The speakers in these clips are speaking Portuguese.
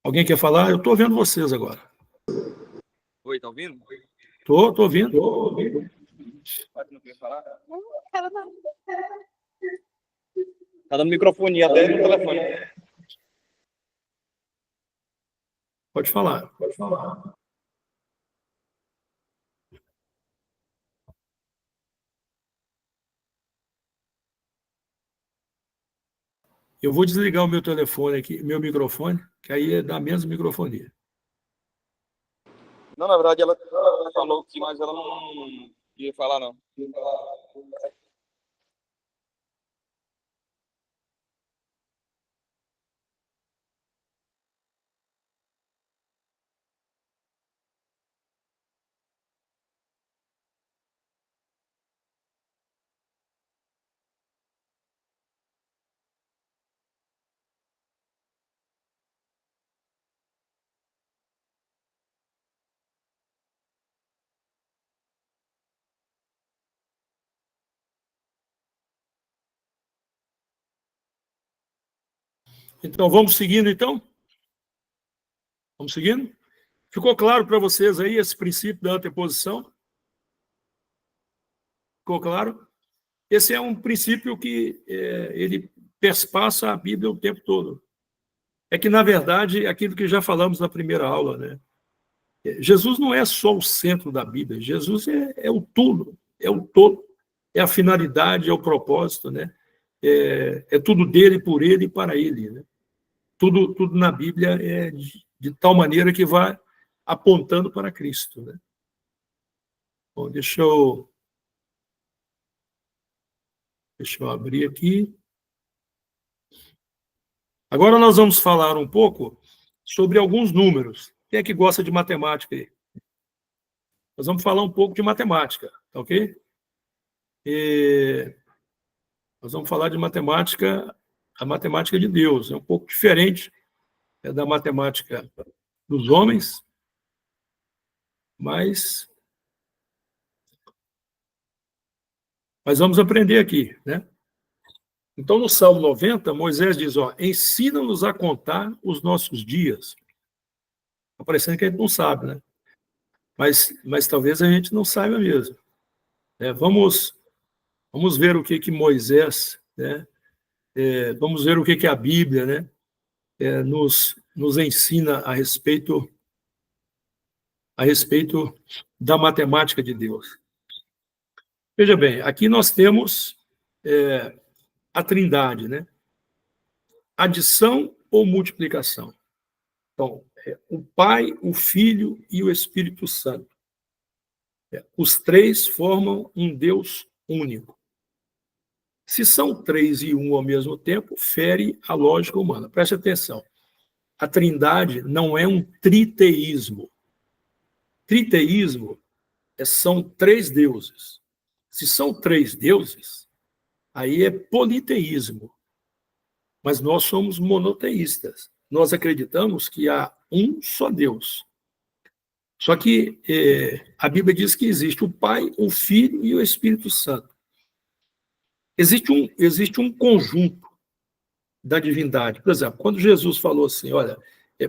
Alguém quer falar? Eu estou vendo vocês agora. Oi, tá ouvindo? Estou ouvindo. Não quer falar? Tá dando microfonia até no telefone. Pode falar. Eu vou desligar o meu telefone aqui, meu microfone, que aí dá menos microfonia. Não, na verdade, ela falou que, mas ela não ia falar, não. Então, vamos seguindo, então? Vamos seguindo? Ficou claro para vocês aí esse princípio da anteposição? Ficou claro? Esse é um princípio que ele perspassa a Bíblia o tempo todo. É que, na verdade, é aquilo que já falamos na primeira aula, né? Jesus não é só o centro da Bíblia, Jesus é o tudo, é o todo, é a finalidade, é o propósito, né? É tudo dele, por ele e para ele, né? Tudo na Bíblia é de tal maneira que vai apontando para Cristo, né? Bom, deixa eu abrir aqui. Agora nós vamos falar um pouco sobre alguns números. Quem é que gosta de matemática aí? Nós vamos falar um pouco de matemática, tá ok? Nós vamos falar de matemática, a matemática de Deus. É um pouco diferente da matemática dos homens, mas vamos aprender aqui, né? Então, no Salmo 90, Moisés diz, ensina-nos a contar os nossos dias. Está parecendo que a gente não sabe, né? Mas talvez a gente não saiba mesmo. Vamos ver o que Moisés, né? Vamos ver o que a Bíblia, né? Nos ensina a respeito da matemática de Deus. Veja bem, aqui nós temos a Trindade, né? Adição ou multiplicação? Então, o Pai, o Filho e o Espírito Santo. Os três formam um Deus único. Se são três e um ao mesmo tempo, fere a lógica humana. Preste atenção. A Trindade não é um triteísmo. Triteísmo são três deuses. Se são três deuses, aí é politeísmo. Mas nós somos monoteístas. Nós acreditamos que há um só Deus. Só que a Bíblia diz que existe o Pai, o Filho e o Espírito Santo. Existe um conjunto da divindade. Por exemplo, quando Jesus falou assim, olha,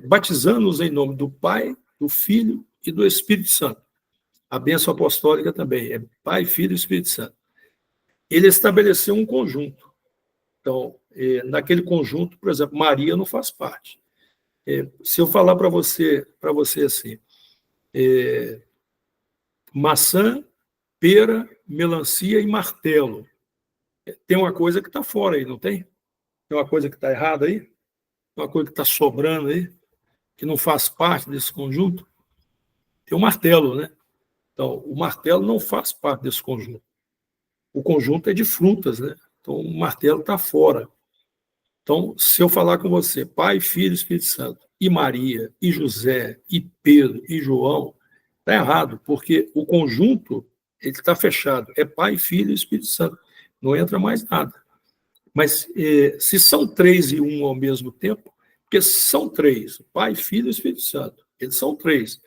batizando-nos em nome do Pai, do Filho e do Espírito Santo. A bênção apostólica também é Pai, Filho e Espírito Santo. Ele estabeleceu um conjunto. Então, naquele conjunto, por exemplo, Maria não faz parte. Se eu falar para você assim, maçã, pera, melancia e martelo, tem uma coisa que está fora aí, não tem? Tem uma coisa que está errada aí? Tem uma coisa que está sobrando aí, que não faz parte desse conjunto? Tem o martelo, né? Então, o martelo não faz parte desse conjunto. O conjunto é de frutas, né? Então, o martelo está fora. Então, se eu falar com você, Pai, Filho e Espírito Santo, e Maria, e José, e Pedro, e João, está errado, porque o conjunto ele está fechado. É Pai, Filho e Espírito Santo. Não entra mais nada. Mas se são três e um ao mesmo tempo, porque são três, Pai, Filho e Espírito Santo. Eles são três.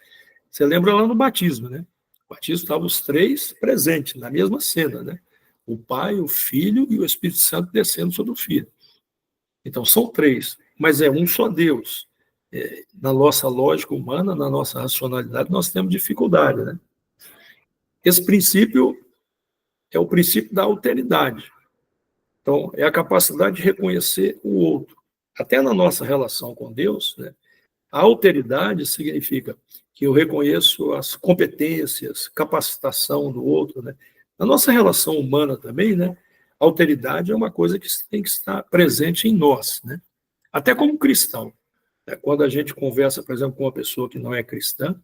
Você lembra lá no batismo, né? No batismo estavam os três presentes, na mesma cena, né? O Pai, o Filho e o Espírito Santo descendo sobre o Filho. Então, são três, mas é um só Deus. na nossa lógica humana, na nossa racionalidade, nós temos dificuldade, né? Esse princípio é o princípio da alteridade. Então, é a capacidade de reconhecer o outro. Até na nossa relação com Deus, né, a alteridade significa que eu reconheço as competências, capacitação do outro, né? Na nossa relação humana também, né, a alteridade é uma coisa que tem que estar presente em nós, né? Até como cristão. Né? Quando a gente conversa, por exemplo, com uma pessoa que não é cristã,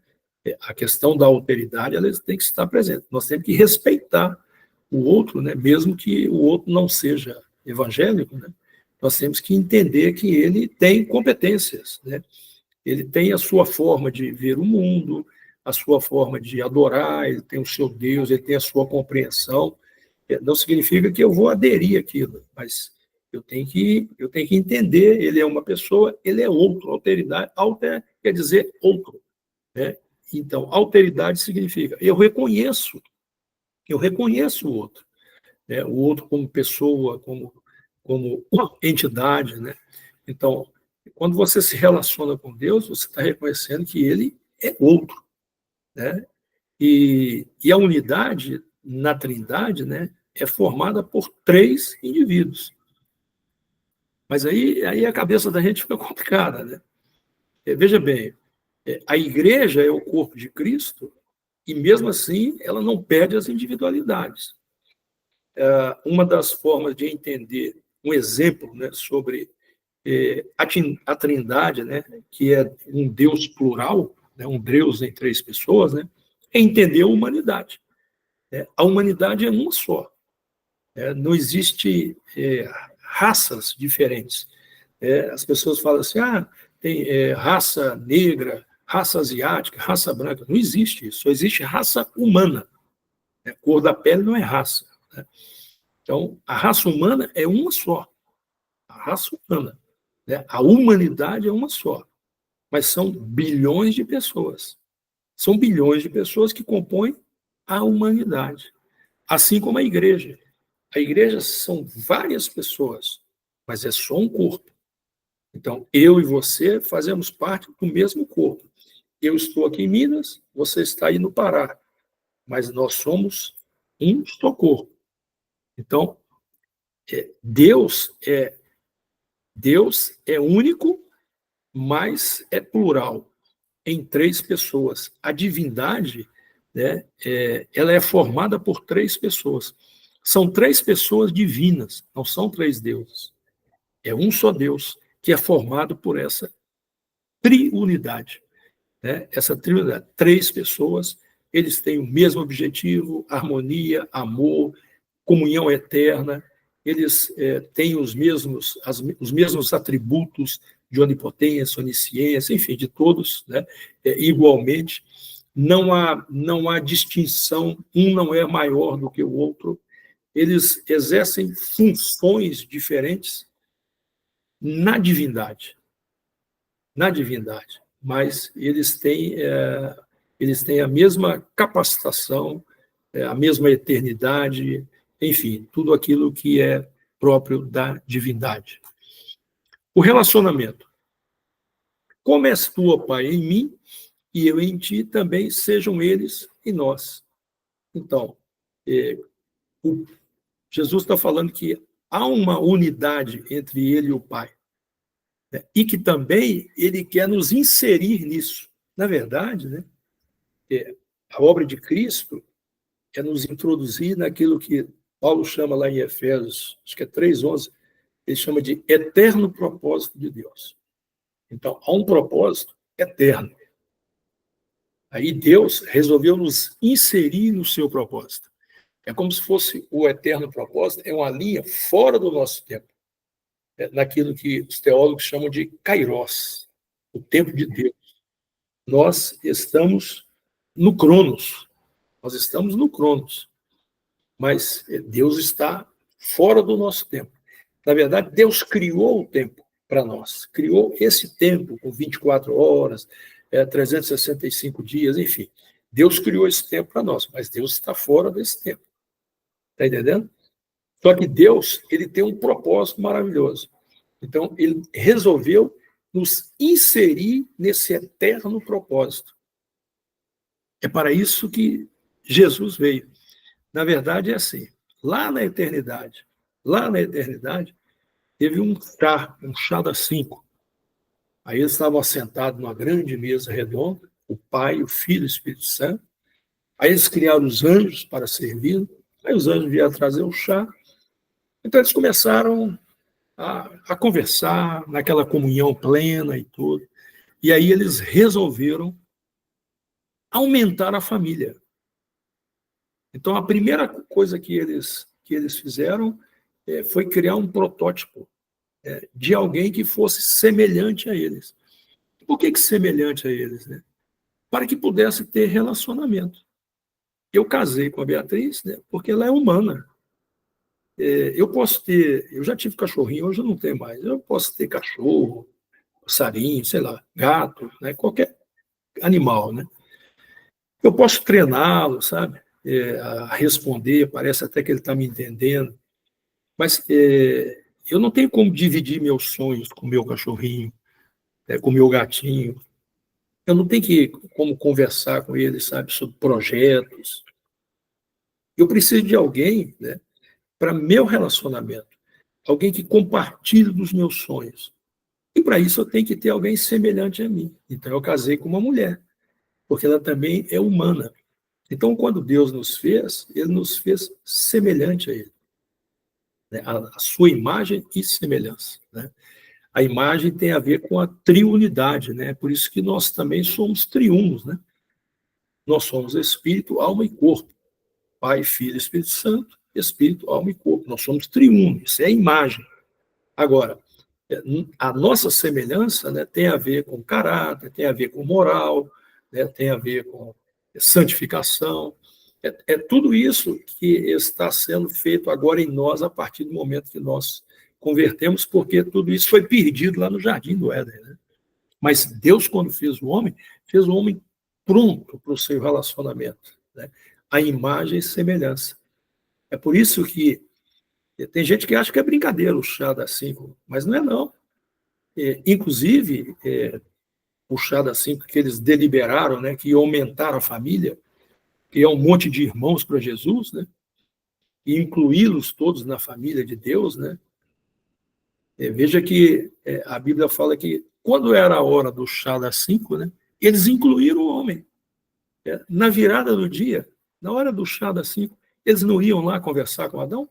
a questão da alteridade ela tem que estar presente. Nós temos que respeitar o outro, né? Mesmo que o outro não seja evangélico, né? Nós temos que entender que ele tem competências, né? Ele tem a sua forma de ver o mundo, a sua forma de adorar, ele tem o seu Deus, ele tem a sua compreensão. Não significa que eu vou aderir àquilo, mas eu tenho que entender, ele é uma pessoa, ele é outro, alteridade, alter quer dizer outro, né? Então, alteridade significa eu reconheço o outro, né? O outro como pessoa, como entidade, né? Então, quando você se relaciona com Deus, você está reconhecendo que ele é outro, né? E a unidade na Trindade, né, é formada por 3 indivíduos. Mas aí a cabeça da gente fica complicada, né? Veja bem, a igreja é o corpo de Cristo e, mesmo assim, ela não perde as individualidades. Uma das formas de entender um exemplo, né, sobre a Trindade, né, que é um Deus plural, né, um Deus em 3 pessoas, né, é entender a humanidade. Né? A humanidade é uma só. Não existe raças diferentes. As pessoas falam assim, tem raça negra, raça asiática, raça branca. Não existe isso, só existe raça humana. A cor da pele não é raça. Né? Então, a raça humana é uma só. A raça humana. Né? A humanidade é uma só. Mas são bilhões de pessoas. São bilhões de pessoas que compõem a humanidade. Assim como a igreja. A igreja são várias pessoas, mas é só um corpo. Então, eu e você fazemos parte do mesmo corpo. Eu estou aqui em Minas, você está aí no Pará, mas nós somos um só corpo. Então, Deus é único, mas é plural, em 3 pessoas. A divindade, né, ela é formada por 3 pessoas. São 3 pessoas divinas, não são 3 deuses. É um só Deus que é formado por essa triunidade. Né? Essa triunidade, 3 pessoas, eles têm o mesmo objetivo, harmonia, amor, comunhão eterna, eles têm os mesmos atributos de onipotência, onisciência, enfim, de todos, né? Igualmente. Não há distinção, um não é maior do que o outro, eles exercem funções diferentes na divindade, mas eles têm a mesma capacitação, a mesma eternidade, enfim, tudo aquilo que é próprio da divindade. O relacionamento. Como és tu, ó Pai, em mim, e eu em ti, também sejam eles em nós. Então, Jesus está falando que há uma unidade entre ele e o Pai, né? E que também ele quer nos inserir nisso. Na verdade, né, a obra de Cristo é nos introduzir naquilo que Paulo chama lá em Efésios, acho que é 3:11, ele chama de eterno propósito de Deus. Então, há um propósito eterno. Aí Deus resolveu nos inserir no seu propósito. É como se fosse o eterno propósito, é uma linha fora do nosso tempo. Naquilo que os teólogos chamam de kairos, o tempo de Deus. Nós estamos no Cronos. Nós estamos no Cronos. Mas Deus está fora do nosso tempo. Na verdade, Deus criou o tempo para nós. Criou esse tempo com 24 horas, 365 dias, enfim. Deus criou esse tempo para nós, mas Deus está fora desse tempo. Está entendendo? Só que Deus, ele tem um propósito maravilhoso. Então, ele resolveu nos inserir nesse eterno propósito. É para isso que Jesus veio. Na verdade, é assim, lá na eternidade, teve um chá das 5. Aí eles estavam assentados numa grande mesa redonda, o Pai, o Filho e o Espírito Santo. Aí eles criaram os anjos para servir. Aí os anjos vieram trazer o chá. Então eles começaram a conversar, naquela comunhão plena e tudo. E aí eles resolveram aumentar a família. Então a primeira coisa que eles fizeram foi criar um protótipo de alguém que fosse semelhante a eles. Por que semelhante a eles? Né? Para que pudesse ter relacionamento. Eu casei com a Beatriz, né, porque ela é humana. Eu já tive cachorrinho, hoje eu não tenho mais. Eu posso ter cachorro, passarinho, sei lá, gato, né, qualquer animal, né? Eu posso treiná-lo, sabe? A responder, parece até que ele está me entendendo. Mas eu não tenho como dividir meus sonhos com o meu cachorrinho, com o meu gatinho. Eu não tenho como conversar com ele, sabe, sobre projetos. Eu preciso de alguém, né, para meu relacionamento. Alguém que compartilhe dos meus sonhos. E para isso eu tenho que ter alguém semelhante a mim. Então eu casei com uma mulher, porque ela também é humana. Então, quando Deus nos fez, Ele nos fez semelhante a Ele. Né? A sua imagem e semelhança. Né? A imagem tem a ver com a triunidade, né? Por isso que nós também somos triunos, né? Nós somos espírito, alma e corpo. Pai, Filho, Espírito Santo, espírito, alma e corpo. Nós somos triunos, isso é a imagem. Agora, a nossa semelhança, né, tem a ver com caráter, tem a ver com moral, né, tem a ver com santificação. É tudo isso que está sendo feito agora em nós a partir do momento que nós convertemos, porque tudo isso foi perdido lá no Jardim do Éden. Né? Mas Deus, quando fez o homem pronto para o seu relacionamento. Né? A imagem e semelhança. É por isso que tem gente que acha que é brincadeira o chá das 5, mas não é não. Inclusive, o chá das 5 que eles deliberaram, né, que ia aumentar a família, que é um monte de irmãos para Jesus, né, e incluí-los todos na família de Deus, né. Veja que a Bíblia fala que quando era a hora do chá das 5, né, eles incluíram o homem. Na virada do dia, na hora do chá das 5, eles não iam lá conversar com Adão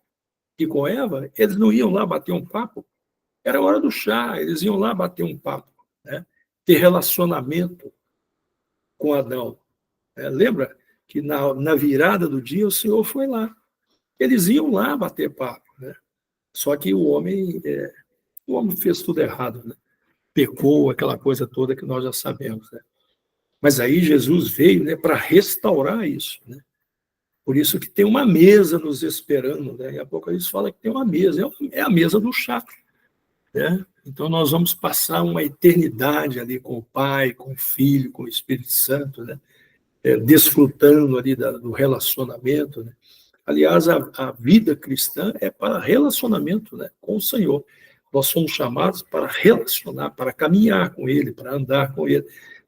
e com Eva, eles não iam lá bater um papo. Era a hora do chá, eles iam lá bater um papo, né? Ter relacionamento com Adão. Lembra que na virada do dia o Senhor foi lá. Eles iam lá bater papo. Né? Só que o homem fez tudo errado. Né? Pecou, aquela coisa toda que nós já sabemos. Né? Mas aí Jesus veio, né, para restaurar isso. Né? Por isso que tem uma mesa nos esperando. Né? E Apocalipse fala que tem uma mesa. É a mesa do chá. Né? Então, nós vamos passar uma eternidade ali com o Pai, com o Filho, com o Espírito Santo, né? Desfrutando ali do relacionamento. Né? Aliás, a vida cristã é para relacionamento, né, com o Senhor. Nós somos chamados para relacionar, para caminhar com Ele, para andar com Ele,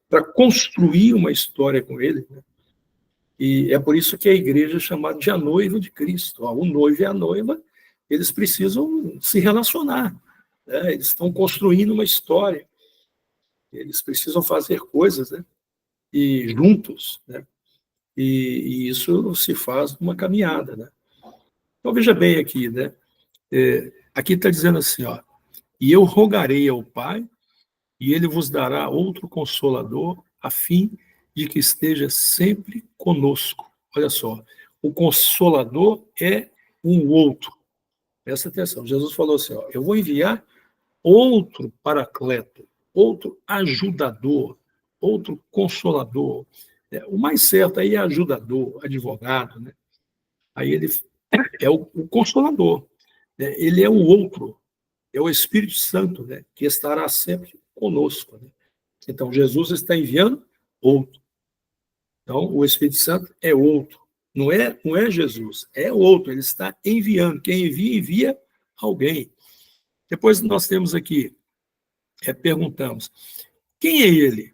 para construir uma história com Ele. Né? E é por isso que a igreja é chamada de a noiva de Cristo. O noivo e a noiva, eles precisam se relacionar. Né? Eles estão construindo uma história. Eles precisam fazer coisas, né? E juntos, né? E isso se faz numa caminhada, né? Então veja bem aqui, né? Aqui está dizendo assim, ó, e eu rogarei ao Pai, e Ele vos dará outro Consolador, a fim de que esteja sempre conosco. Olha só, o Consolador é um outro. Presta atenção. Jesus falou assim, ó, eu vou enviar outro Paracleto, outro ajudador, outro consolador. O mais certo aí é ajudador, advogado. Né? Aí ele é o consolador. Né? Ele é o outro, é o Espírito Santo, né? Que estará sempre conosco. Né? Então, Jesus está enviando outro. Então, o Espírito Santo é outro. Não é Jesus, é outro. Ele está enviando. Quem envia alguém. Depois nós temos aqui perguntamos, quem é ele?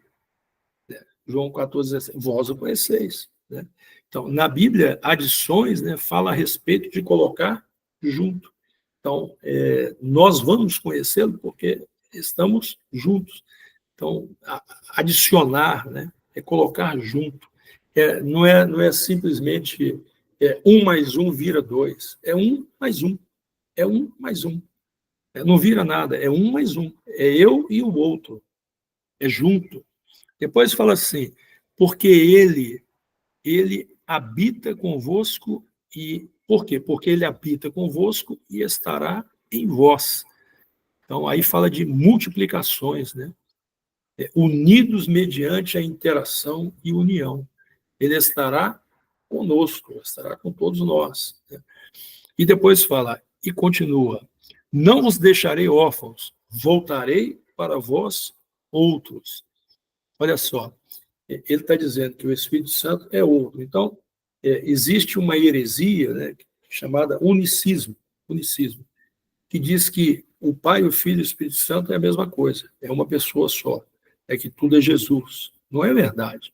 João 14,16, vós o conheceis. Né? Então, na Bíblia, adições, né, fala a respeito de colocar junto. Então, nós vamos conhecê-lo porque estamos juntos. Então, adicionar, né, é colocar junto. Não é simplesmente 1 mais 1 vira 2. É 1 mais 1. É 1 mais 1. Não vira nada. É 1 mais 1. É eu e o outro. É junto. Depois fala assim, porque ele habita convosco e... Por quê? Porque ele habita convosco e estará em vós. Então, aí fala de multiplicações, né? Unidos mediante a interação e união. Ele estará conosco, estará com todos nós. Né? E depois fala, e continua, não vos deixarei órfãos, voltarei para vós outros. Olha só, ele está dizendo que o Espírito Santo é outro. Então, existe uma heresia, né, chamada unicismo, que diz que o Pai, o Filho e o Espírito Santo é a mesma coisa, é uma pessoa só, é que tudo é Jesus. Não é verdade.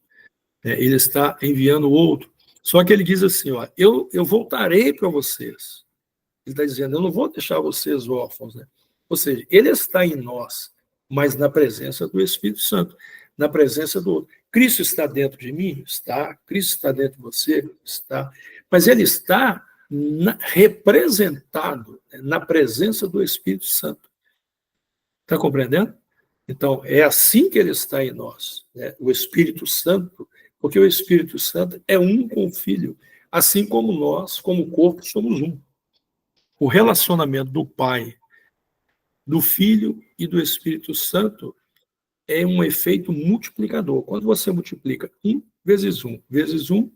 Ele está enviando outro. Só que ele diz assim, ó, eu voltarei para vocês. Ele está dizendo, eu não vou deixar vocês órfãos. Né? Ou seja, ele está em nós, mas na presença do Espírito Santo, na presença do outro. Cristo está dentro de mim? Está. Cristo está dentro de você? Está. Mas ele está representado na presença do Espírito Santo. Está compreendendo? Então, é assim que ele está em nós, né? O Espírito Santo, porque o Espírito Santo é um com o Filho, assim como nós, como corpo, somos um. O relacionamento do Pai, do Filho e do Espírito Santo é um efeito multiplicador. Quando você multiplica 1 vezes 1,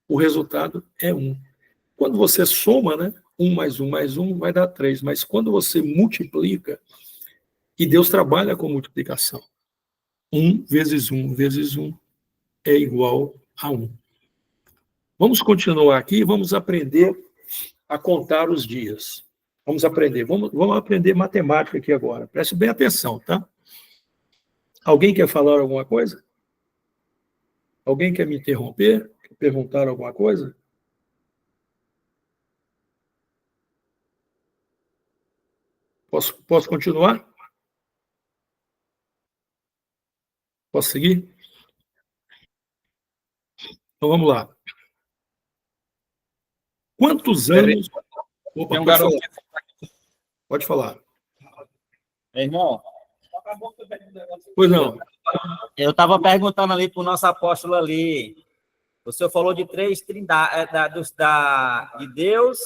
o resultado é 1. Quando você soma, né, 1 mais 1 vai dar 3, mas quando você multiplica, e Deus trabalha com multiplicação, 1 vezes 1 é igual a 1. Vamos continuar aqui e vamos aprender a contar os dias. Vamos aprender. Vamos aprender matemática aqui agora. Preste bem atenção, tá? Alguém quer falar alguma coisa? Alguém quer me interromper? Quer perguntar alguma coisa? Posso continuar? Posso seguir? Então vamos lá. Quantos anos... Opa, Tem um garoto. Pode falar. Irmão, Pois não. Eu estava perguntando ali para o nosso apóstolo ali. O senhor falou de três trindades, de Deus,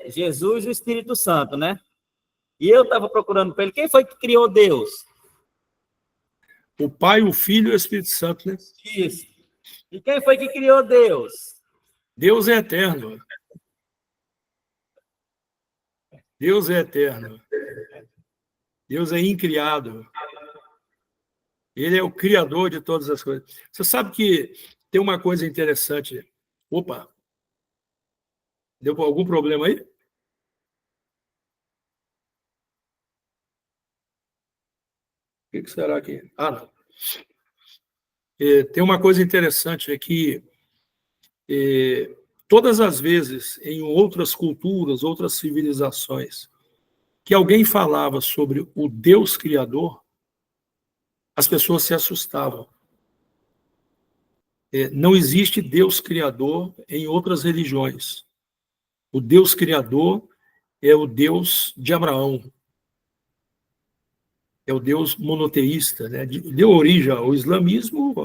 Jesus e o Espírito Santo, né? E eu estava procurando para ele, quem foi que criou Deus? O Pai, o Filho e o Espírito Santo, né? Isso. E quem foi que criou Deus? Deus é eterno. Deus é eterno. Deus é incriado. Ele é o criador de todas as coisas. Você sabe que tem uma coisa interessante. Opa! Deu algum problema aí? O que será que... Ah, não. Tem uma coisa interessante, é que todas as vezes, em outras culturas, outras civilizações, que alguém falava sobre o Deus Criador, as pessoas se assustavam. Não existe Deus Criador em outras religiões. O Deus Criador é o Deus de Abraão. É o Deus monoteísta, né? Deu origem ao islamismo,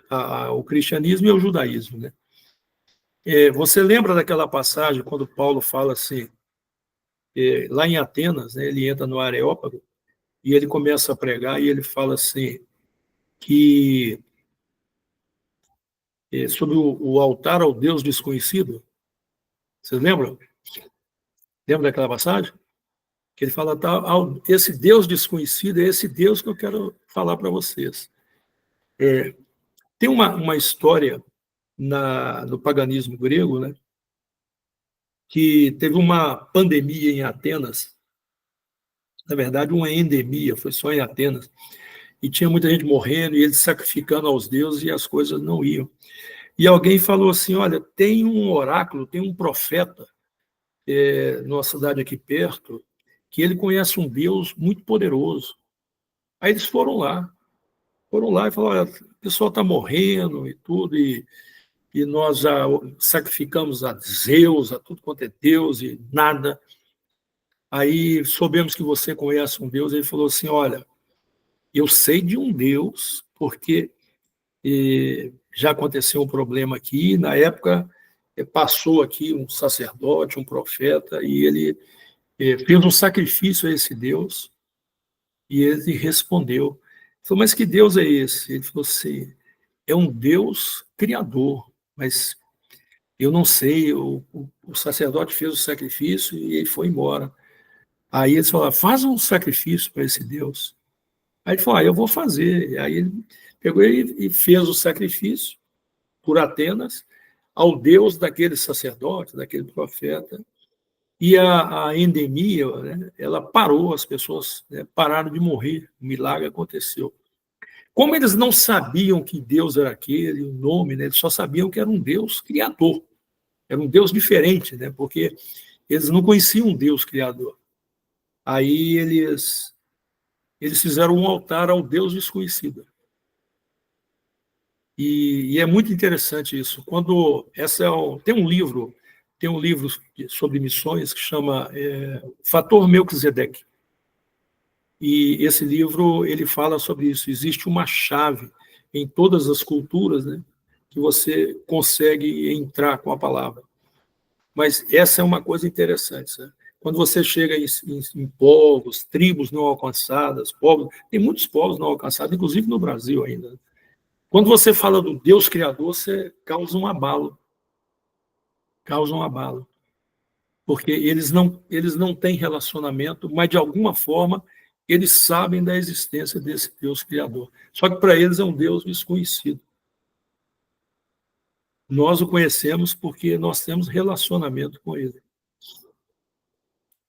ao cristianismo e ao judaísmo. Né? Você lembra daquela passagem quando Paulo fala assim, lá em Atenas, né, ele entra no Areópago e ele começa a pregar e ele fala assim, que sobre o altar ao Deus desconhecido, vocês lembram? Lembra daquela passagem? Que ele fala, tá, esse Deus desconhecido é esse Deus que eu quero falar para vocês. Tem uma história no paganismo grego, né, que teve uma pandemia em Atenas na verdade, uma endemia, foi só em Atenas, e tinha muita gente morrendo, e eles sacrificando aos deuses, e as coisas não iam. E alguém falou assim, olha, tem um oráculo, tem um profeta, numa cidade aqui perto, que ele conhece um Deus muito poderoso. Aí eles foram lá e falaram, olha, o pessoal está morrendo e tudo, e nós já sacrificamos a Zeus, a tudo quanto é Deus, e nada. Aí soubemos que você conhece um Deus, ele falou assim, olha, eu sei de um Deus, porque já aconteceu um problema aqui, na época passou aqui um sacerdote, um profeta, e ele fez um sacrifício a esse Deus, e ele respondeu. Ele falou, mas que Deus é esse? Ele falou assim, é um Deus criador, mas eu não sei, o sacerdote fez o sacrifício e ele foi embora. Aí eles falaram, faz um sacrifício para esse Deus. Aí ele falou, eu vou fazer. Aí ele pegou e fez o sacrifício por Atenas ao Deus daquele sacerdote, daquele profeta. E a endemia, né, ela parou, as pessoas, né, pararam de morrer, o milagre aconteceu. Como eles não sabiam que Deus era aquele, o nome, né, eles só sabiam que era um Deus criador, era um Deus diferente, né, porque eles não conheciam um Deus criador. Aí eles fizeram um altar ao Deus desconhecido. E é muito interessante isso. Quando tem um livro sobre missões que chama Fator Melquisedeque. E esse livro ele fala sobre isso. Existe uma chave em todas as culturas, né, que você consegue entrar com a palavra. Mas essa é uma coisa interessante, né? Quando você chega em povos, tribos não alcançadas, povos, tem muitos povos não alcançados, inclusive no Brasil ainda. Quando você fala do Deus Criador, você causa um abalo. Causa um abalo. Porque eles não têm relacionamento, mas de alguma forma eles sabem da existência desse Deus Criador. Só que para eles é um Deus desconhecido. Nós o conhecemos porque nós temos relacionamento com ele.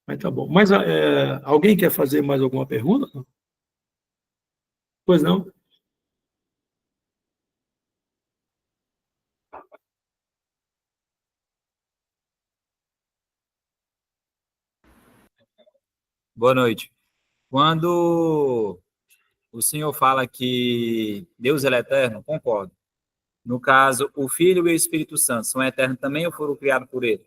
Mas tá bom. Mas alguém quer fazer mais alguma pergunta? Pois não? Boa noite. Quando o senhor fala que Deus ele é eterno, concordo. No caso, o Filho e o Espírito Santo são eternos também ou foram criados por ele?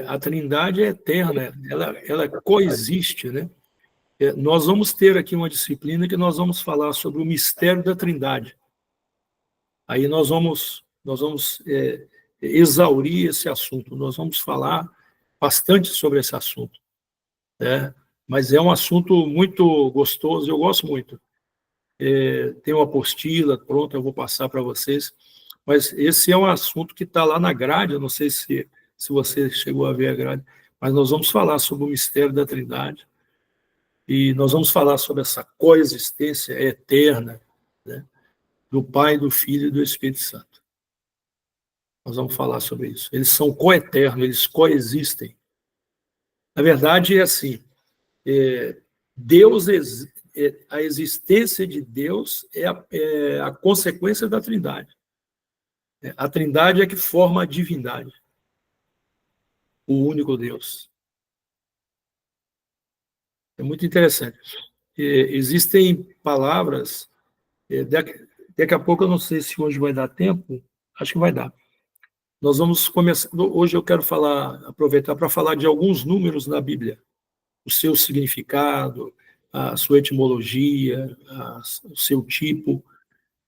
A Trindade é eterna, ela coexiste, né? Nós vamos ter aqui uma disciplina que nós vamos falar sobre o mistério da Trindade. Aí nós vamos exaurir esse assunto, nós vamos falar bastante sobre esse assunto, né? Mas é um assunto muito gostoso, eu gosto muito. Tem uma apostila pronta, eu vou passar para vocês, mas esse é um assunto que está lá na grade, eu não sei se você chegou a ver a grade, mas nós vamos falar sobre o mistério da Trindade, e nós vamos falar sobre essa coexistência eterna, né, do Pai, do Filho e do Espírito Santo. Nós vamos falar sobre isso. Eles são coeternos, eles coexistem. Na verdade, é assim, Deus, a existência de Deus é a consequência da Trindade. A Trindade é que forma a divindade, o único Deus. É muito interessante. Existem palavras, daqui a pouco eu não sei se hoje vai dar tempo, acho que vai dar. Nós vamos começar, hoje eu quero aproveitar para falar de alguns números na Bíblia, o seu significado, a sua etimologia, o seu tipo,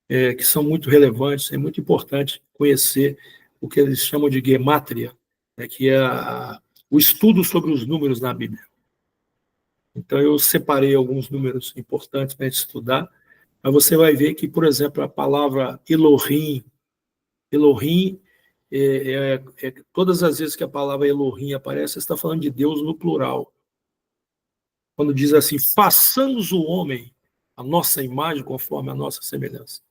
que são muito relevantes, é muito importante conhecer o que eles chamam de gemátria, que é o estudo sobre os números na Bíblia. Então, eu separei alguns números importantes para a gente estudar, mas você vai ver que, por exemplo, a palavra Elohim, todas as vezes que a palavra Elohim aparece, você está falando de Deus no plural. Quando diz assim, façamos o homem a nossa imagem conforme a nossa semelhança.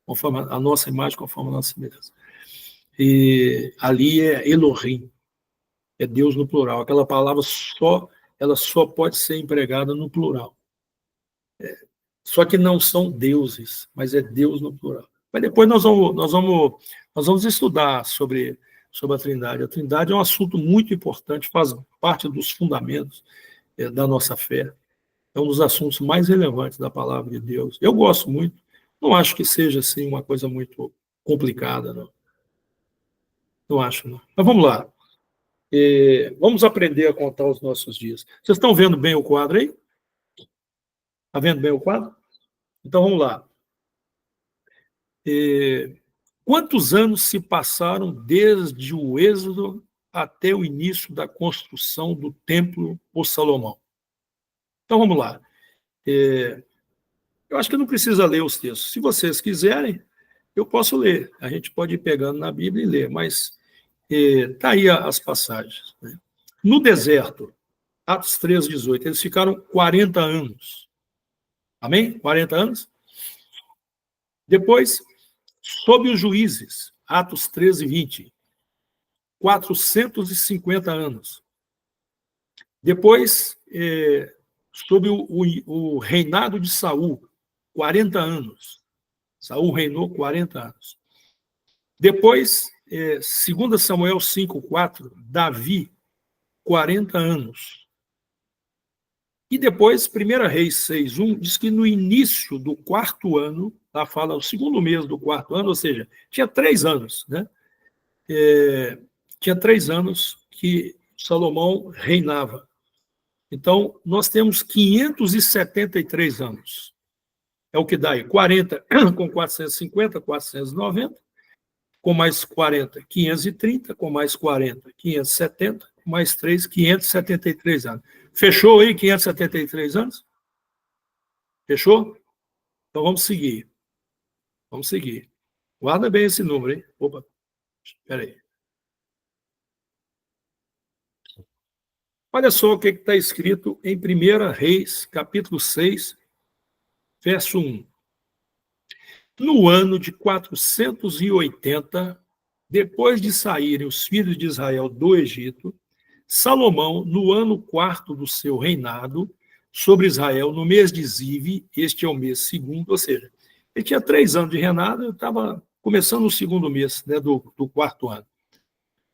Conforme a nossa imagem, conforme a nossa semelhança. E ali é Elohim. é Deus no plural. Aquela palavra ela só pode ser empregada no plural. Só que não são deuses, mas é Deus no plural. Mas depois nós vamos estudar sobre a Trindade. A Trindade é um assunto muito importante, faz parte dos fundamentos da nossa fé. É um dos assuntos mais relevantes da palavra de Deus. Eu gosto muito. Não acho que seja assim uma coisa muito complicada, não. Não acho, não. Mas vamos lá. Vamos aprender a contar os nossos dias. Vocês estão vendo bem o quadro aí? Está vendo bem o quadro? Então vamos lá. Quantos anos se passaram desde o Êxodo até o início da construção do templo por Salomão? Então vamos lá. Eu acho que não precisa ler os textos. Se vocês quiserem, eu posso ler. A gente pode ir pegando na Bíblia e ler, mas está aí as passagens. Né? No deserto, Atos 3:18, eles ficaram 40 anos. Amém? 40 anos? Depois, sob os juízes, Atos 13:20, 450 anos. Depois, sob o reinado de Saul, 40 anos. Saul reinou 40 anos. Depois, 2 Samuel 5:4, Davi, 40 anos. E depois, 1 Reis 6:1, diz que no início do quarto ano, lá fala o segundo mês do quarto ano, ou seja, tinha 3 anos, né? Tinha 3 anos que Salomão reinava. Então, nós temos 573 anos. É o que dá aí, 40 com 450, 490, com mais 40, 530, com mais 40, 570, com mais 3, 573 anos. Fechou aí 573 anos? Fechou? Então vamos seguir. Vamos seguir. Guarda bem esse número, hein? Opa, espera aí. Olha só o que está escrito em 1 Reis, capítulo 6, verso 1. No ano de 480, depois de saírem os filhos de Israel do Egito, Salomão, no ano 4º do seu reinado sobre Israel, no mês de Zive, este é o mês segundo, ou seja, ele tinha 3 anos de reinado, estava começando o segundo mês, né, do 4º ano.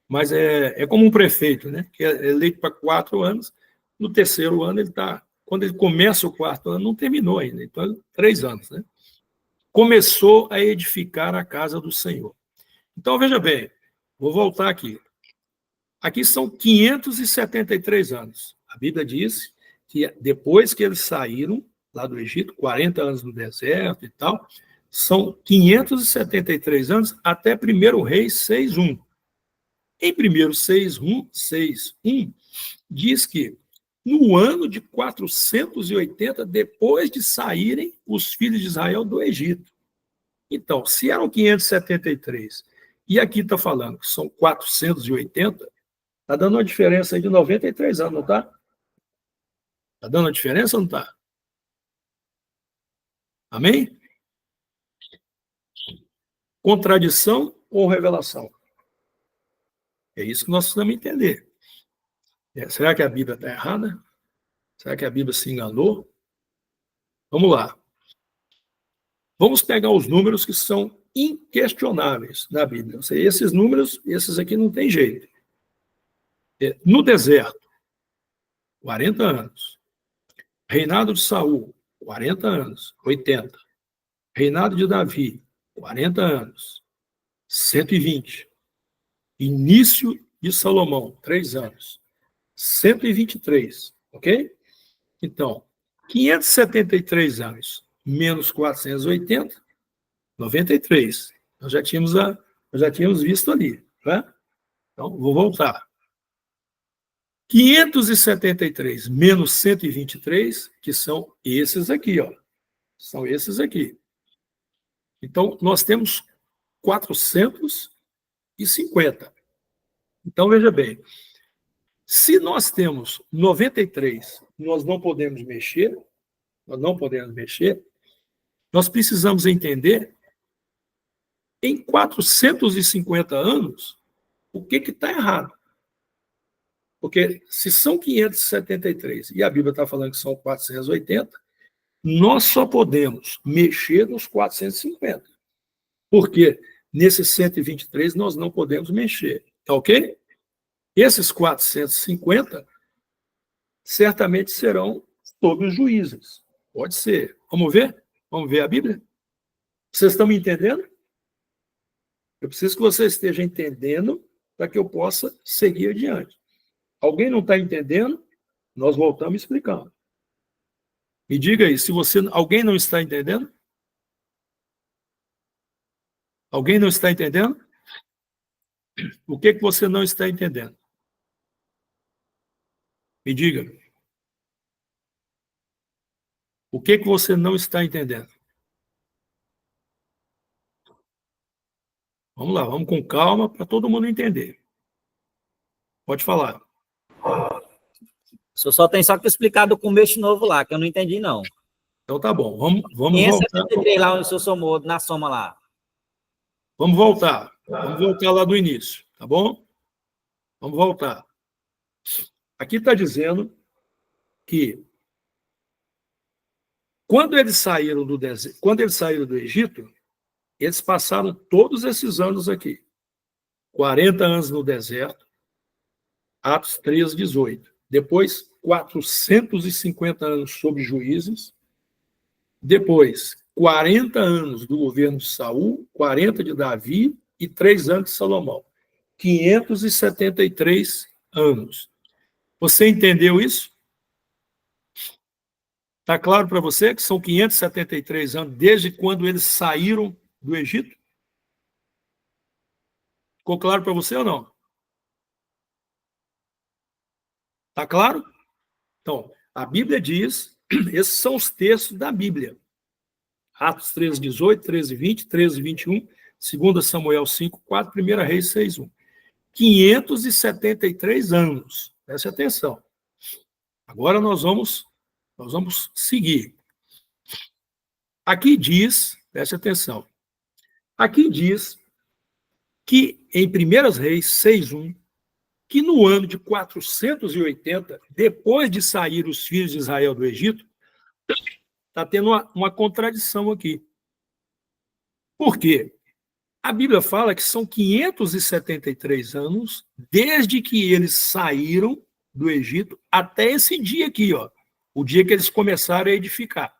Mas é como um prefeito, né, que é eleito para 4 anos, no 3º ano ele está, quando ele começa o 4º ano, não terminou ainda, então 3 anos, né? Começou a edificar a casa do Senhor. Então, veja bem, vou voltar aqui. Aqui são 573 anos. A Bíblia diz que depois que eles saíram lá do Egito, 40 anos no deserto e tal, são 573 anos até 1 Reis 6:1. Em 1 6:1, diz que no ano de 480, depois de saírem os filhos de Israel do Egito. Então, se eram 573 e aqui está falando que são 480, está dando uma diferença aí de 93 anos, não está? Está dando uma diferença ou não está? Amém? Contradição ou revelação? É isso que nós precisamos entender. Será que a Bíblia está errada? Será que a Bíblia se enganou? Vamos lá. Vamos pegar os números que são inquestionáveis na Bíblia. Esses números, esses aqui não tem jeito. No deserto, 40 anos. Reinado de Saul, 40 anos, 80. Reinado de Davi, 40 anos, 120. Início de Salomão, 3 anos, 123, ok? Então, 573 anos menos 480, 93. Nós já tínhamos visto ali, né? Então, vou voltar. 573 menos 123, que são esses aqui, ó. São esses aqui. Então, nós temos 450. Então, veja bem, se nós temos 93, nós não podemos mexer, nós precisamos entender, em 450 anos, o que está errado. Porque se são 573 e a Bíblia está falando que são 480, nós só podemos mexer nos 450. Porque nesses 123 nós não podemos mexer. Tá ok? Esses 450 certamente serão sobre os juízes. Pode ser. Vamos ver? Vamos ver a Bíblia? Vocês estão me entendendo? Eu preciso que você esteja entendendo para que eu possa seguir adiante. Alguém não está entendendo? Nós voltamos explicando. Me diga aí, se alguém não está entendendo? Alguém não está entendendo? O que você não está entendendo? Me diga. O que você não está entendendo? Vamos lá, vamos com calma para todo mundo entender. Pode falar. O senhor só tem que explicar do começo novo lá, que eu não entendi, não. Então tá bom, vamos voltar. 573 lá, o senhor somou na soma lá. Vamos voltar lá do início, tá bom? Vamos voltar. Aqui está dizendo que quando eles saíram do Egito, eles passaram todos esses anos aqui. 40 anos no deserto, Atos 3, 18. Depois, 450 anos sob juízes. Depois, 40 anos do governo de Saul, 40 de Davi e 3 anos de Salomão. 573 anos. Você entendeu isso? Está claro para você que são 573 anos desde quando eles saíram do Egito? Ficou claro para você ou não? Está claro? Então, a Bíblia diz, esses são os textos da Bíblia. Atos 13, 18, 13, 20, 13, 21, 2 Samuel 5, 4, 1 Reis 6, 1. 573 anos. Preste atenção. Agora nós vamos seguir. Aqui diz, preste atenção, aqui diz que em 1 Reis 6:1, que no ano de 480, depois de sair os filhos de Israel do Egito, está tendo uma contradição aqui. Por quê? A Bíblia fala que são 573 anos desde que eles saíram do Egito até esse dia aqui, ó, o dia que eles começaram a edificar.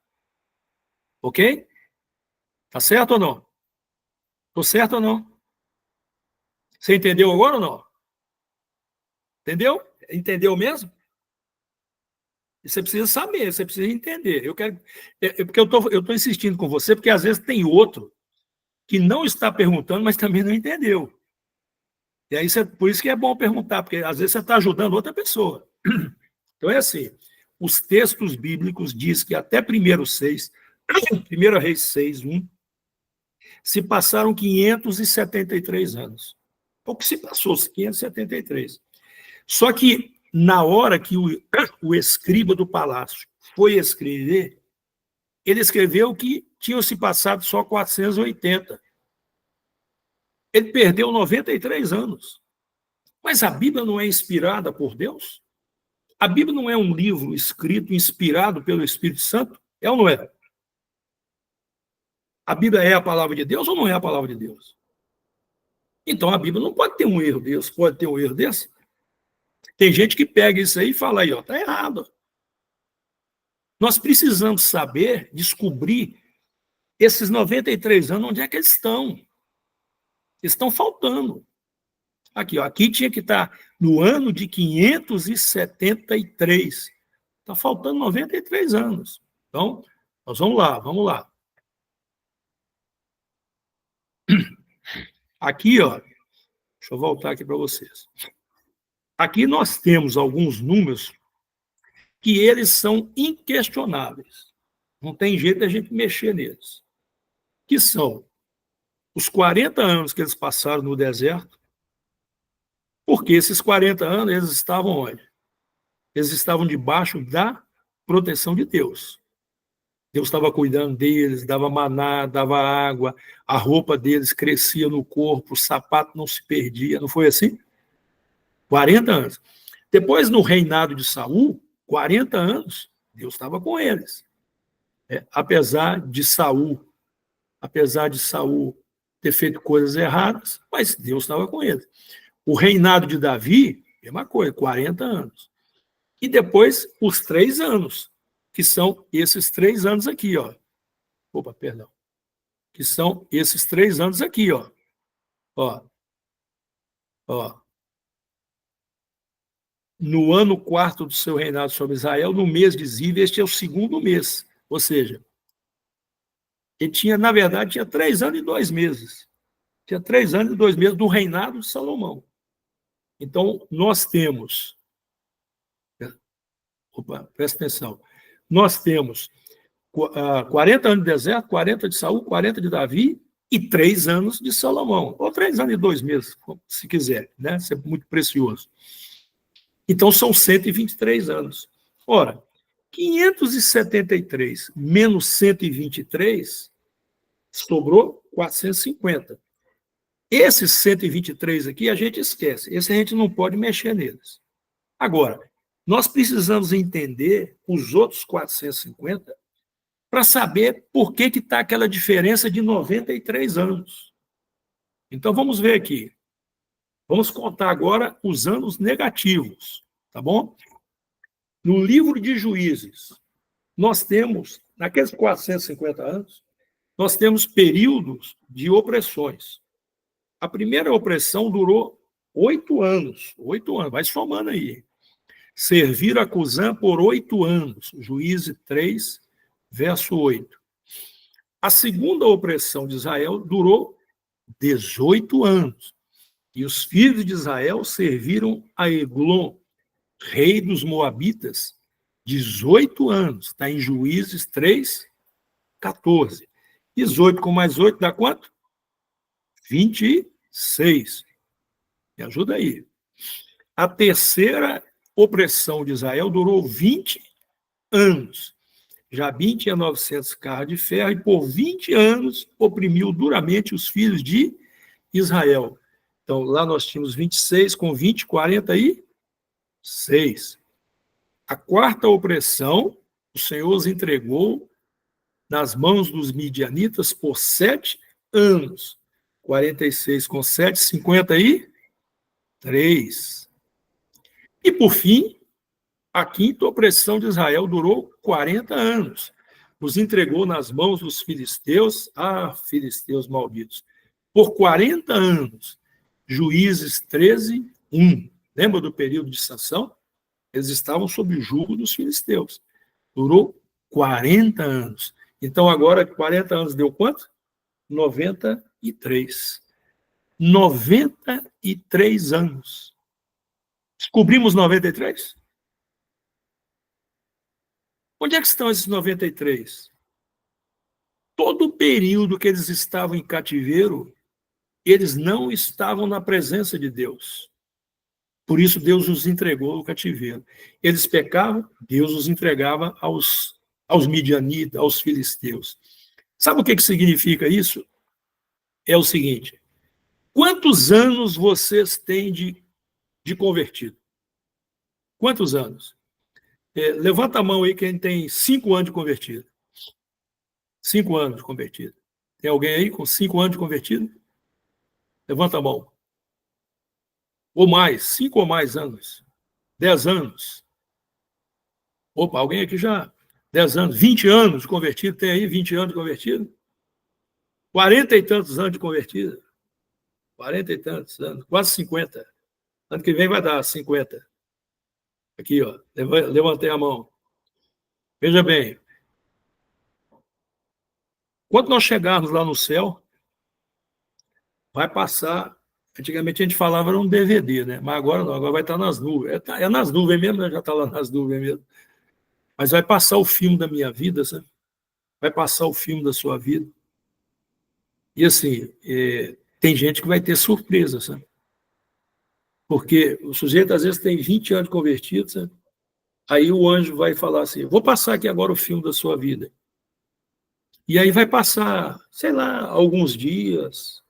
Ok? Tá certo ou não? Tô certo ou não? Você entendeu agora ou não? Entendeu? Entendeu mesmo? Você precisa saber, você precisa entender. Porque eu tô insistindo com você, porque às vezes tem outro que não está perguntando, mas também não entendeu. E aí, por isso que é bom perguntar, porque às vezes você está ajudando outra pessoa. Então é assim, os textos bíblicos dizem que até 1 Reis 6:1, se passaram 573 anos. O que se passou? 573. Só que, na hora que o escriba do palácio foi escrever, ele escreveu que tinham se passado só 480. Ele perdeu 93 anos. Mas a Bíblia não é inspirada por Deus? A Bíblia não é um livro escrito, inspirado pelo Espírito Santo? É ou não é? A Bíblia é a palavra de Deus ou não é a palavra de Deus? Então a Bíblia não pode ter um erro desse. Pode ter um erro desse? Tem gente que pega isso aí e fala aí, ó, tá errado. Nós precisamos saber, descobrir esses 93 anos, onde é que eles estão. Eles estão faltando. Aqui, ó, aqui tinha que estar no ano de 573. Está faltando 93 anos. Então, nós vamos lá. Aqui, ó, deixa eu voltar aqui para vocês. Aqui nós temos alguns números que eles são inquestionáveis. Não tem jeito de a gente mexer neles. Que são os 40 anos que eles passaram no deserto, porque esses 40 anos eles estavam onde? Eles estavam debaixo da proteção de Deus. Deus estava cuidando deles, dava maná, dava água, a roupa deles crescia no corpo, o sapato não se perdia, não foi assim? 40 anos. Depois, no reinado de Saul, 40 anos, Deus estava com eles. Apesar de Saul ter feito coisas erradas, mas Deus estava com eles. O reinado de Davi, mesma coisa, 40 anos. E depois, os 3 anos, que são esses 3 anos aqui, ó. Opa, perdão. Que são esses 3 anos aqui, ó. Ó. No ano 4º do seu reinado sobre Israel, no mês de Ziv, este é o 2º mês. Ou seja, ele tinha, na verdade, tinha 3 anos e 2 meses. Tinha 3 anos e 2 meses do reinado de Salomão. Então, nós temos... Opa, presta atenção. Nós temos 40 anos de deserto, 40 de Saul, 40 de Davi e 3 anos de Salomão. Ou 3 anos e 2 meses, se quiser, né? Isso é muito precioso. Então, são 123 anos. Ora, 573 menos 123, sobrou 450. Esses 123 aqui a gente esquece. Esse a gente não pode mexer neles. Agora, nós precisamos entender os outros 450 para saber por que está aquela diferença de 93 anos. Então, vamos ver aqui. Vamos contar agora os anos negativos, tá bom? No livro de Juízes, nós temos, naqueles 450 anos, nós temos períodos de opressões. A primeira opressão durou 8 anos. 8 anos, vai somando aí. Serviram a Cusã por 8 anos. Juízes 3, verso 8. A segunda opressão de Israel durou 18 anos. E os filhos de Israel serviram a Eglon, rei dos Moabitas, 18 anos. Está em Juízes 3, 14. 18 com mais 8 dá quanto? 26. Me ajuda aí. A terceira opressão de Israel durou 20 anos. Jabim tinha 900 carros de ferro e por 20 anos oprimiu duramente os filhos de Israel. Então, lá nós tínhamos 26 com 20, 46. A quarta opressão, o Senhor os entregou nas mãos dos midianitas por 7 anos. 46 com 7, 53. E, por fim, a quinta opressão de Israel durou 40 anos. Os entregou nas mãos dos filisteus, filisteus malditos, por 40 anos. Juízes 13, 1. Lembra do período de Sansão? Eles estavam sob o jugo dos filisteus. Durou 40 anos. Então, agora, 40 anos deu quanto? 93. 93 anos. Descobrimos 93? Onde é que estão esses 93? Todo o período que eles estavam em cativeiro, eles não estavam na presença de Deus. Por isso, Deus os entregou ao cativeiro. Eles pecavam, Deus os entregava aos midianitas, aos filisteus. Sabe o que significa isso? É o seguinte: quantos anos vocês têm de convertido? Quantos anos? Levanta a mão aí quem tem 5 anos de convertido. 5 anos de convertido. Tem alguém aí com 5 anos de convertido? Levanta a mão. Ou mais, 5 ou mais anos. 10 anos. Opa, alguém aqui já... 10 anos, 20 anos de convertido. Tem aí 20 anos de convertido? 40 e tantos anos de convertido. 40 e tantos anos. Quase 50. Ano que vem vai dar 50. Aqui, ó. Levantei a mão. Veja bem. Quando nós chegarmos lá no céu, vai passar... Antigamente a gente falava era um DVD, né? Mas agora não, agora vai estar nas nuvens. É nas nuvens mesmo, né? Já está lá nas nuvens mesmo. Mas vai passar o filme da minha vida, sabe? Vai passar o filme da sua vida. E assim, tem gente que vai ter surpresa, sabe? Porque o sujeito às vezes tem 20 anos de convertido, sabe? Aí o anjo vai falar assim: vou passar aqui agora o filme da sua vida. E aí vai passar, sei lá, alguns dias,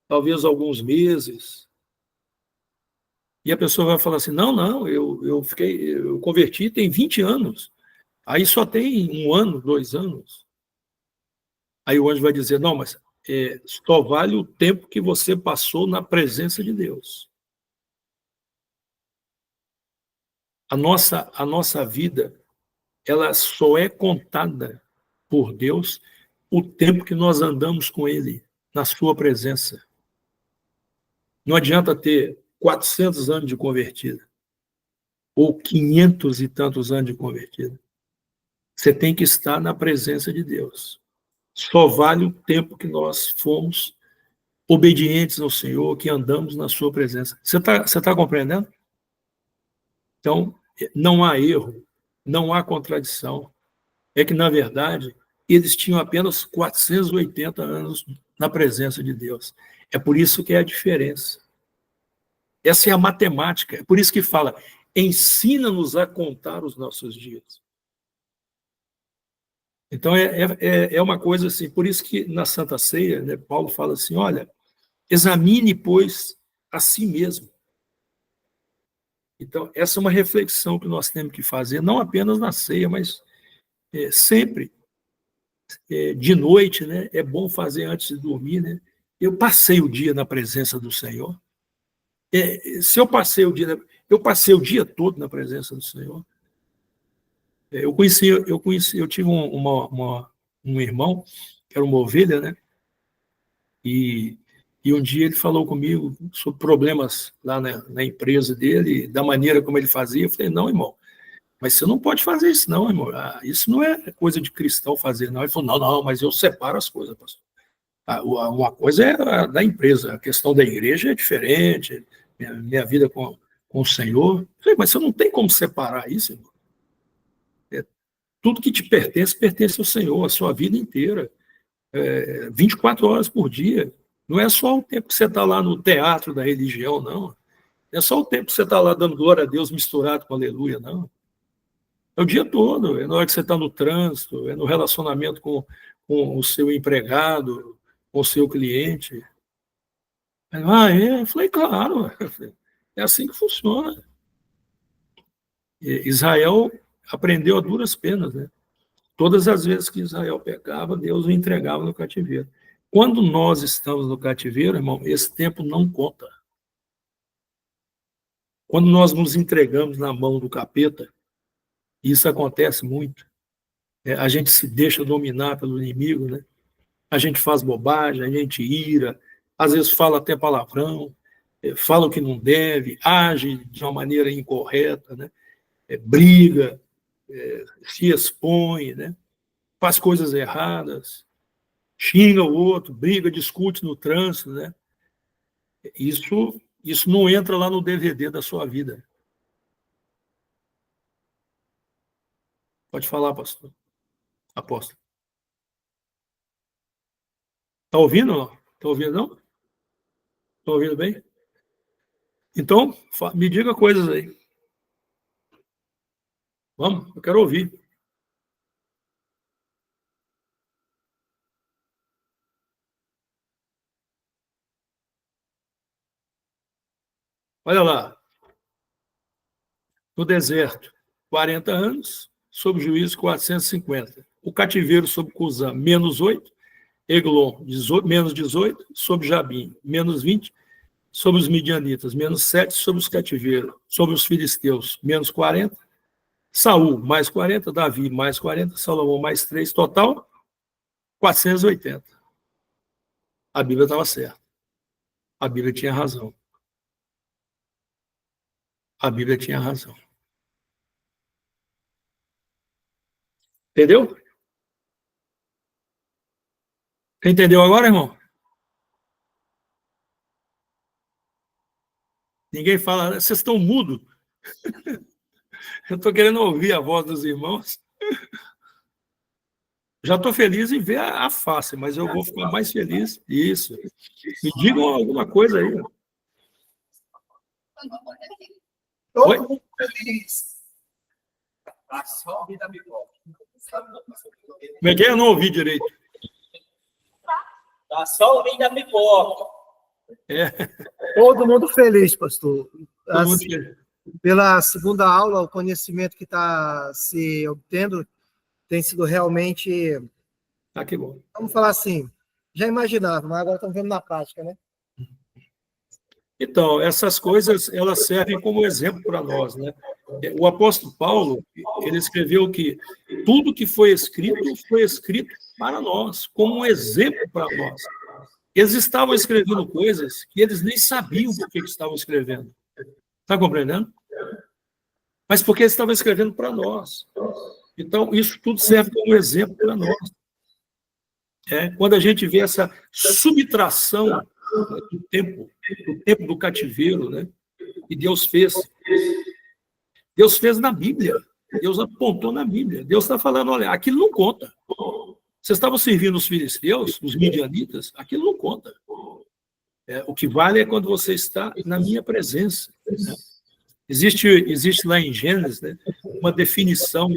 talvez alguns meses. E a pessoa vai falar assim, não, eu converti tem 20 anos. Aí só tem 1 ano, 2 anos. Aí o anjo vai dizer, não, mas só vale o tempo que você passou na presença de Deus. A nossa vida, ela só é contada por Deus o tempo que nós andamos com Ele, na sua presença. Não adianta ter 400 anos de convertida, ou 500 e tantos anos de convertida. Você tem que estar na presença de Deus. Só vale o tempo que nós fomos obedientes ao Senhor, que andamos na sua presença. Você tá compreendendo? Então, não há erro, não há contradição. É que, na verdade, eles tinham apenas 480 anos na presença de Deus. É por isso que é a diferença. Essa é a matemática. É por isso que fala, ensina-nos a contar os nossos dias. Então, é uma coisa assim, por isso que na Santa Ceia, né, Paulo fala assim, olha, examine, pois, a si mesmo. Então, essa é uma reflexão que nós temos que fazer, não apenas na ceia, mas sempre. De noite, né? É bom fazer antes de dormir, né? Eu passei o dia na presença do Senhor. Se eu passei o dia, eu passei o dia todo na presença do Senhor. Eu tive um irmão que era uma ovelha, né? E um dia ele falou comigo sobre problemas lá na empresa dele, da maneira como ele fazia. Eu falei, não, irmão, mas você não pode fazer isso, não, irmão. Isso não é coisa de cristão fazer, não. Ele falou, não, mas eu separo as coisas, pastor. Uma coisa é a da empresa, a questão da igreja é diferente, minha vida com o Senhor. Eu falei, mas você não tem como separar isso, irmão. Tudo que te pertence ao Senhor, a sua vida inteira. 24 horas por dia. Não é só o tempo que você está lá no teatro da religião, não. Não é só o tempo que você está lá dando glória a Deus misturado com aleluia, não. É o dia todo, é na hora que você está no trânsito, é no relacionamento com o seu empregado, com o seu cliente. Eu falei, claro, é assim que funciona. Israel aprendeu a duras penas, né? Todas as vezes que Israel pecava, Deus o entregava no cativeiro. Quando nós estamos no cativeiro, irmão, esse tempo não conta. Quando nós nos entregamos na mão do capeta, isso acontece muito. A gente se deixa dominar pelo inimigo, né? A gente faz bobagem, a gente ira, às vezes fala até palavrão, fala o que não deve, age de uma maneira incorreta, né? Briga, se expõe, né? Faz coisas erradas, xinga o outro, briga, discute no trânsito, né? Isso não entra lá no DVD da sua vida. Pode falar, pastor. Apóstolo. Está ouvindo ou não? Está ouvindo, não? Está ouvindo bem? Então, me diga coisas aí. Vamos, eu quero ouvir. Olha lá. No deserto, 40 anos, sob juízo, 450. O cativeiro sob Cusã, menos 8. Eglon, menos 18. Sob Jabim, menos 20. Sobre os midianitas, menos 7, sobre os cativeiros, sobre os filisteus, menos 40, Saul, mais 40, Davi, mais 40, Salomão, mais 3, total, 480. A Bíblia estava certa. A Bíblia tinha razão. A Bíblia tinha razão. Entendeu? Entendeu agora, irmão? Ninguém fala, vocês estão mudos. Eu estou querendo ouvir a voz dos irmãos. Já estou feliz em ver a face, mas eu vou ficar mais feliz. Isso. Me digam alguma coisa aí. Oi? Como é que é? Eu não ouvi direito. Tá só ouvindo a pipoca. É. Todo mundo feliz, pastor. pela segunda aula, o conhecimento que está se obtendo tem sido realmente, que bom. Vamos falar assim, já imaginava, mas agora estamos vendo na prática, né? Então, essas coisas, elas servem como exemplo para nós, né? O apóstolo Paulo, ele escreveu que tudo que foi escrito para nós, como um exemplo para nós. Eles estavam escrevendo coisas que eles nem sabiam por que estavam escrevendo. Está compreendendo? Mas porque eles estavam escrevendo para nós. Então, isso tudo serve como exemplo para nós. Quando a gente vê essa subtração do tempo do cativeiro, né? E Deus fez na Bíblia. Deus apontou na Bíblia. Deus está falando, olha, aquilo não conta. Vocês estavam servindo os filisteus, os midianitas, aquilo não conta. O que vale é quando você está na minha presença. Né? Existe lá em Gênesis, né, uma definição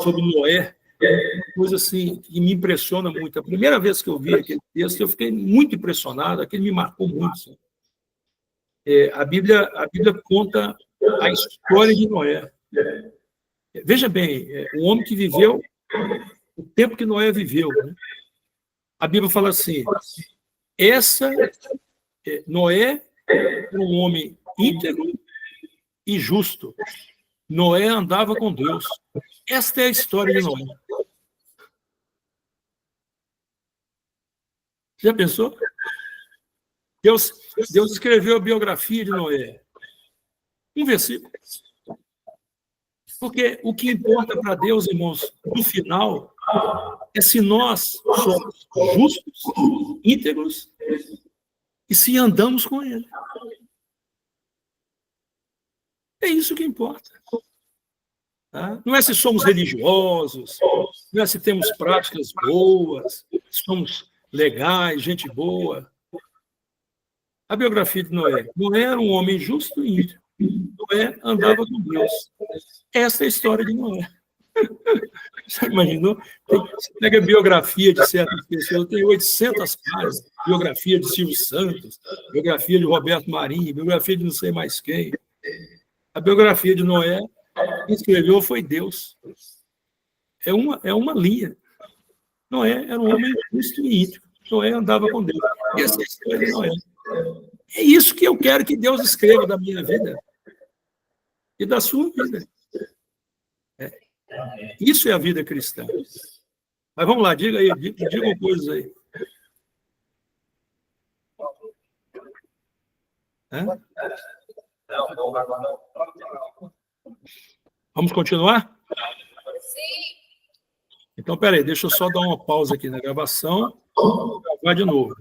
sobre Noé, uma coisa assim que me impressiona muito. A primeira vez que eu vi aquele texto, eu fiquei muito impressionado, aquele me marcou muito. A Bíblia conta a história de Noé. Veja bem, o homem que viveu o tempo que Noé viveu. Né? A Bíblia fala assim, Noé era um homem íntegro e justo. Noé andava com Deus. Esta é a história de Noé. Já pensou? Deus escreveu a biografia de Noé. Um versículo. Porque o que importa para Deus, irmãos, no final, é se nós somos justos, íntegros, e se andamos com Ele. É isso que importa. Tá? Não é se somos religiosos, não é se temos práticas boas, somos legais, gente boa. A biografia de Noé. Noé era um homem justo e íntegro. Noé andava com Deus. Essa é a história de Noé. Você imaginou? Você pega a biografia de certas pessoas, tem 800 páginas, biografia de Silvio Santos, biografia de Roberto Marinho, biografia de não sei mais quem. A biografia de Noé, quem escreveu foi Deus. É uma linha. Noé era um homem justo e íntegro. Noé andava com Deus. Essa é a história de Noé. É isso que eu quero que Deus escreva da minha vida e da sua vida. Isso é a vida cristã. Mas vamos lá, digam coisas aí. Vamos continuar? Sim. Então, peraí, deixa eu só dar uma pausa aqui na gravação. Vou gravar de novo.